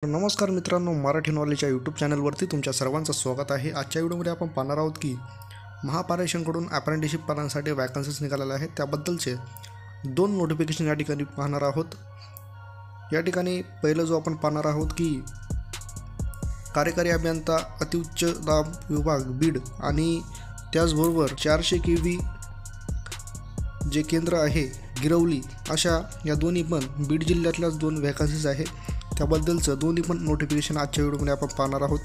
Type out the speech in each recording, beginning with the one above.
नमस्कार मित्रांनो, मराठी नॉलेजच्या यूट्यूब चॅनलवरती तुमच्या सर्वांचं स्वागत आहे। आजच्या व्हिडिओमध्ये आपण पाहणार आहोत की महापारेषणकडून अप्रेंटिसशिप पदांसाठी वॅकन्सीज निघालेल्या आहेत, त्याबद्दलचे दोन नोटिफिकेशन या ठिकाणी पाहणार आहोत। या ठिकाणी पहिलं जो आपण पाहणार आहोत की कार्यकारी अभियंता अतिउच्च दाब विभाग बीड आणि त्याचबरोबर 400 kV जे केंद्र आहे गिरवली, अशा या दोन्ही पण बीड जिल्ह्यातल्याच दोन वॅकन्सीज आहे। त्याबद्दलचं दोन्ही पण नोटिफिकेशन आजच्या व्हिडिओमध्ये आपण पाहणार आहोत।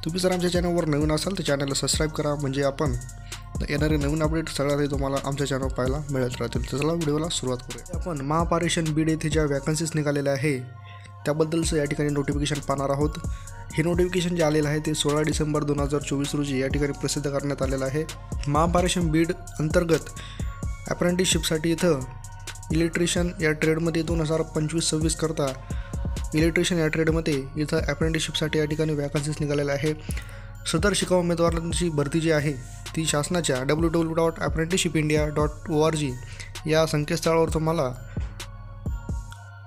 तुम्ही जर आमच्या चॅनलवर नवीन असाल तर चॅनलला सबस्क्राईब करा, म्हणजे आपण येणारे नवीन अपडेट सगळ्यात तुम्हाला आमच्या चॅनलवर पाहायला मिळत राहतील। तर चला व्हिडिओला सुरुवात करूया। आपण महापारेषण बीड येथे ज्या वॅकन्सीज निघालेल्या आहे त्याबद्दलचं या ठिकाणी नोटिफिकेशन पाहणार आहोत। हे नोटिफिकेशन जे आलेलं आहे ते 16 डिसेंबर 2024 रोजी या ठिकाणी प्रसिद्ध करण्यात आलेलं आहे। महापारेषण बीड अंतर्गत अप्रेंटिसशिपसाठी इथं इलेक्ट्रिशियन या ट्रेडमध्ये 2025-26 करता इलेक्ट्रिशियन या ट्रेडमध्ये इथं अप्रेंटिसशिपसाठी या ठिकाणी वॅकन्सीज निघालेल्या आहे। सदर शिकाऊ उमेदवारांची भरती जी आहे ती शासनाच्या www.apprenticeshipindia.org या संकेतस्थळावर तुम्हाला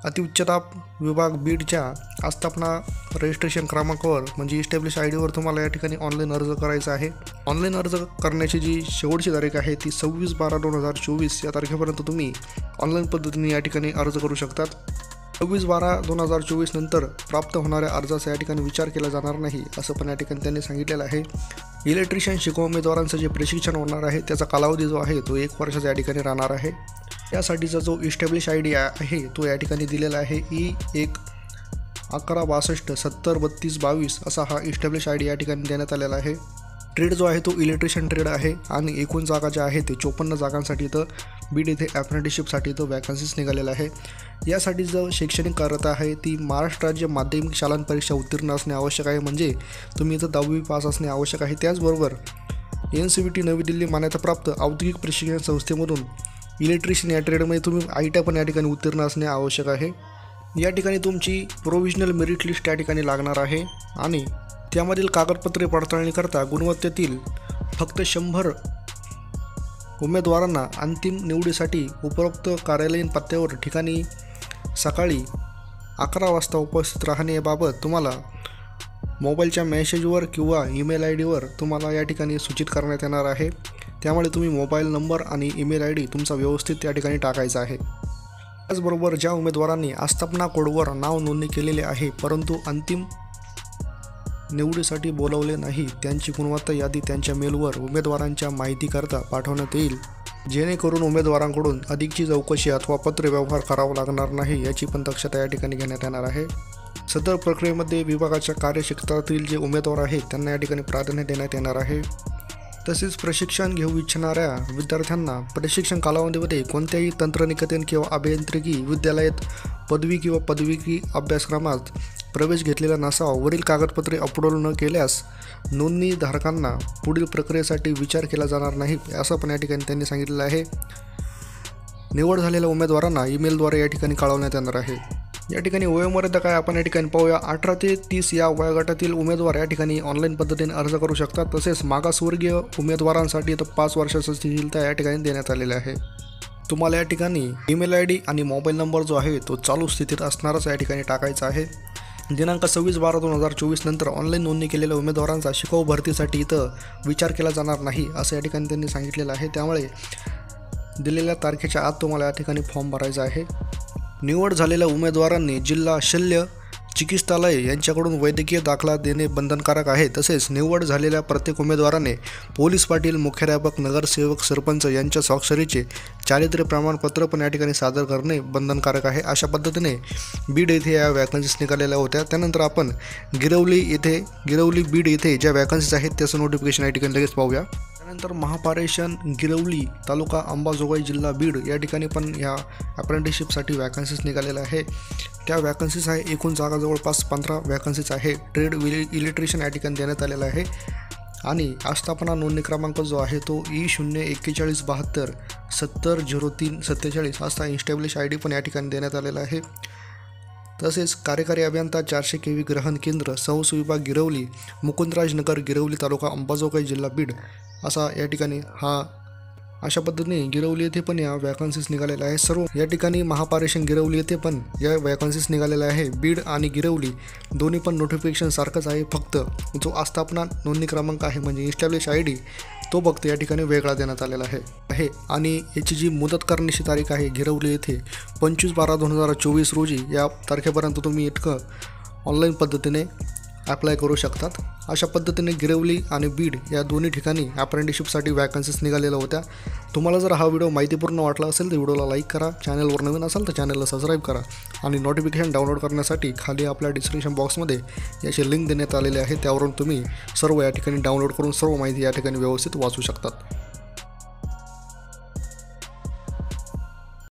अतिउच्चदाब विभाग बीडच्या आस्थापना रजिस्ट्रेशन क्रमांकावर म्हणजे इस्टॅब्लिश आयडीवर तुम्हाला या ठिकाणी ऑनलाईन अर्ज करायचा आहे। ऑनलाईन अर्ज करण्याची जी शेवटची तारीख आहे ती 26/12/2024 या तारखेपर्यंत तुम्ही ऑनलाईन पद्धतीने या ठिकाणी अर्ज करू शकतात। 26/12/2024 नंतर प्राप्त होणाऱ्या अर्जाचा या ठिकाणी विचार केला जाणार नाही, असं पण या ठिकाणी त्यांनी सांगितलेलं आहे। इलेक्ट्रिशियन शिकाऊ उमेदवारांचं जे प्रशिक्षण होणार आहे त्याचा कालावधी जो आहे तो 1 वर्षाचा या ठिकाणी राहणार आहे। यासाठीचा जो इस्टॅब्लिश आयडी आहे तो या ठिकाणी दिलेला आहे E11162703222 असा हा इस्टॅब्लिश आयडी या ठिकाणी देण्यात आलेला आहे। ट्रेड जो आहे तो इलेक्ट्रिशियन ट्रेड आहे आणि एकूण जागा ज्या आहेत ते 54 जागांसाठी इथं बीड येथे अप्रेंटिसशिपसाठी इथं वॅकन्सीज निघालेल्या आहे। यासाठी जो शैक्षणिक अर्हता आहे ती महाराष्ट्र राज्य माध्यमिक शालांत परीक्षा उत्तीर्ण असणे आवश्यक आहे, म्हणजे तुम्ही इथं 10वी पास असणे आवश्यक आहे। त्याचबरोबर NCVT नवी दिल्ली मान्यताप्राप्त औद्योगिक प्रशिक्षण संस्थेमधून इलेक्ट्रिशियन या ट्रेडमध्ये तुम्ही ITI पण या ठिकाणी उत्तीर्ण असणे आवश्यक आहे। या ठिकाणी तुमची प्रोव्हिजनल मेरिट लिस्ट या ठिकाणी लागणार आहे आणि त्यामधील कागदपत्रे पडताळणीकरता गुणवत्तेतील फक्त 100 उमेदवारांना अंतिम निवडीसाठी उपरोक्त कार्यालयीन पत्त्यावर ठिकाणी सकाळी 11 वाजता उपस्थित राहण्याबाबत तुम्हाला मोबाईलच्या मेसेजवर किंवा ईमेल आयडीवर तुम्हाला या ठिकाणी सूचित करण्यात येणार आहे। त्यामुळे तुम्ही मोबाईल नंबर आणि ईमेल आयडी तुमचा व्यवस्थित या ठिकाणी टाकायचा आहे। त्याचबरोबर ज्या उमेदवारांनी आस्थापना कोडवर नाव नोंदणी केलेले आहे परंतु अंतिम निवडीसाठी बोलवले नाही, त्यांची गुणवत्ता यादी त्यांच्या मेलवर उमेदवारांच्या माहितीकरता पाठवण्यात येईल, जेणेकरून उमेदवारांकडून अधिकची चौकशी अथवा पत्र व्यवहार करावा लागणार नाही, याची पण दक्षता या ठिकाणी घेण्यात येणार आहे। सदर प्रक्रियेमध्ये विभागाच्या कार्यक्षेत्रातील जे उमेदवार आहेत त्यांना या ठिकाणी प्राधान्य देण्यात येणार आहे। तसेच प्रशिक्षण घेऊ इच्छिणाऱ्या विद्यार्थ्यांना प्रशिक्षण कालावधीमध्ये कोणत्याही तंत्रनिकेतन किंवा अभियांत्रिकी विद्यालयात पदवी किंवा पदविकी अभ्यासक्रमात प्रवेश घेतलेला नसावा। वरील कागदपत्रे अपलोड न केल्यास नोंदणीधारकांना पुढील प्रक्रियेसाठी विचार केला जाणार नाही, असं पण या ठिकाणी त्यांनी सांगितलेलं आहे। निवड झालेल्या उमेदवारांना ईमेलद्वारे या ठिकाणी कळवण्यात येणार आहे। या ठिकाणी वयोमर्यादा काय आपण या ठिकाणी पाहूया। 18 ते 30 या वयोगटातील उमेदवार या ठिकाणी ऑनलाईन पद्धतीने अर्ज करू शकतात। तसेच मागासवर्गीय उमेदवारांसाठी तर 5 वर्षाची शिथिलता या ठिकाणी देण्यात आलेली आहे। तुम्हाला या ठिकाणी ईमेल आयडी आणि मोबाईल नंबर जो आहे तो चालू स्थितीत असणारच या ठिकाणी टाकायचा आहे। दिनांक 26/12/2024 नंतर ऑनलाईन नोंदणी केलेल्या उमेदवारांचा शिकाऊ भरतीसाठी इथं विचार केला जाणार नाही, असं या ठिकाणी त्यांनी सांगितलेलं आहे। त्यामुळे दिलेल्या तारखेच्या आत तुम्हाला या ठिकाणी फॉर्म भरायचा आहे। निवड झालेल्या उमेदवारांनी जिल्हा शल्य चिकित्सालय यांच्याकडून वैद्यकीय दाखला देणे बंधनकारक आहे। तसेच निवड झालेल्या प्रत्येक उमेदवाराने पोलीस पाटील, मुख्याध्यापक, नगरसेवक, सरपंच यांच्या स्वाक्षरीचे चारित्र्य प्रमाणपत्र पण या ठिकाणी सादर करणे बंधनकारक आहे। अशा पद्धतीने बीड येथे या वॅकन्सीज निघालेल्या होत्या। त्यानंतर आपण गिरवली बीड येथे ज्या वॅकन्सीज आहेत त्याचं नोटिफिकेशन या ठिकाणी लगेच पाहूया। त्यानंतर महापारेषण गिरवली तालुका अंबाजोगाई जिल्हा बीड या ठिकाणी पण ह्या अप्रेंटिसशिपसाठी वॅकन्सीज निघालेल्या आहे। त्या वॅकन्सीज आहे, एकूण जागा जवळपास 15 वॅकन्सीज आहे। ट्रेड इलेक्ट्रिशियन या ठिकाणी देण्यात आलेला आहे आणि आस्थापना नोंदणी क्रमांक जो आहे तो E04172700347 असा इस्टॅब्लिश आयडी पण या ठिकाणी देण्यात आलेला आहे। तसेच कार्यकारी अभियंता 400 kV ग्रहण केंद्र संस विभाग गिरवली, मुकुंदराज नगर गिरवली तालुका अंबाजोगाई जिल्हा बीड असा या ठिकाणी हा अशा पद्धतीने गिरवली येथे पण या वॅकन्सीज निघालेल्या आहे सर्व. या ठिकाणी महापारेषण गिरवली येथे पण या वॅकन्सीज निघालेल्या आहे. बीड आणि गिरवली दोन्ही पण नोटिफिकेशन सारखंच आहे, फक्त जो आस्थापना नोंदणी क्रमांक आहे म्हणजे इस्टॅब्लिश ID तो फक्त या ठिकाणी वेगळा देण्यात आलेला आहे. आणि याची जी मुदत करण्याची तारीख आहे गिरवली येथे 25/12/2024 रोजी या तारखेपर्यंत तुम्ही इतकं ऑनलाईन पद्धतीने अप्लाय करू शकतात. अशा पद्धतीने गिरवली आणि बीड या दोन्ही ठिकाणी अप्रेंटिसशिपसाठी वॅकन्सीज निघालेल्या होत्या. तुम्हाला जर हा व्हिडिओ माहितीपूर्ण वाटला असेल तर व्हिडिओला लाईक करा, चॅनलवर नवीन असाल तर चॅनलला सबस्क्राईब करा आणि नोटिफिकेशन डाउनलोड करण्यासाठी खाली आपल्या डिस्क्रिप्शन बॉक्समध्ये याची लिंक देण्यात आलेली आहे, त्यावरून तुम्ही सर्व या ठिकाणी डाउनलोड करून सर्व माहिती या ठिकाणी व्यवस्थित वाचू शकतात.